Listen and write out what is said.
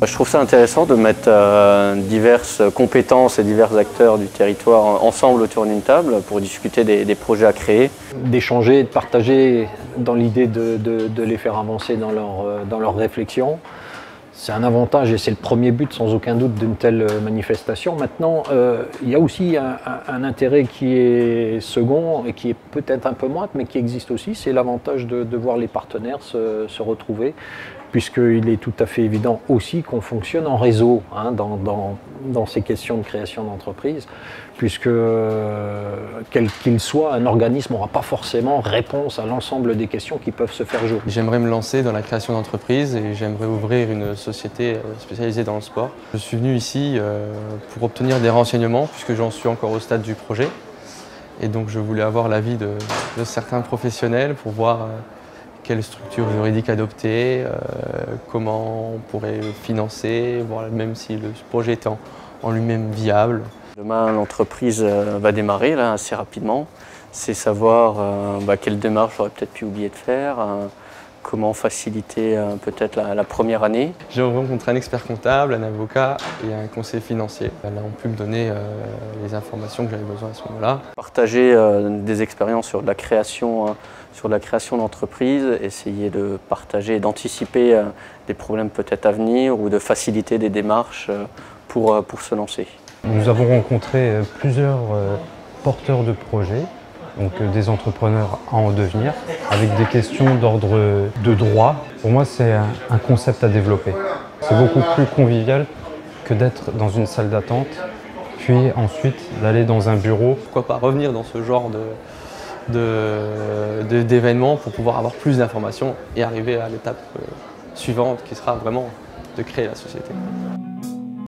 Je trouve ça intéressant de mettre diverses compétences et divers acteurs du territoire ensemble autour d'une table pour discuter des projets à créer. D'échanger, de partager dans l'idée de les faire avancer dans leur réflexion. C'est un avantage et c'est le premier but sans aucun doute d'une telle manifestation. Maintenant, il y a aussi un intérêt qui est second et qui est peut-être un peu moindre, mais qui existe aussi, c'est l'avantage de voir les partenaires se retrouver, puisqu'il est tout à fait évident aussi qu'on fonctionne en réseau hein, dans ces questions de création d'entreprise, puisque quel qu'il soit, un organisme n'aura pas forcément réponse à l'ensemble des questions qui peuvent se faire jour. J'aimerais me lancer dans la création d'entreprise et j'aimerais ouvrir une société spécialisée dans le sport. Je suis venu ici pour obtenir des renseignements, puisque j'en suis encore au stade du projet. Et donc je voulais avoir l'avis de certains professionnels pour voir quelle structure juridique adopter, comment on pourrait financer, voir même si le projet était en lui-même viable. Demain, l'entreprise va démarrer là, assez rapidement. C'est savoir quelle démarche j'aurais peut-être pu oublier de faire, comment faciliter peut-être la première année. J'ai rencontré un expert comptable, un avocat et un conseiller financier. Là, on pu me donner les informations que j'avais besoin à ce moment-là. Partager des expériences sur de la création d'entreprise, essayer de partager et d'anticiper des problèmes peut-être à venir ou de faciliter des démarches pour se lancer. Nous avons rencontré plusieurs porteurs de projets, donc des entrepreneurs en devenir, avec des questions d'ordre de droit. Pour moi, c'est un concept à développer. C'est beaucoup plus convivial que d'être dans une salle d'attente, puis ensuite d'aller dans un bureau. Pourquoi pas revenir dans ce genre d'événements pour pouvoir avoir plus d'informations et arriver à l'étape suivante qui sera vraiment de créer la société.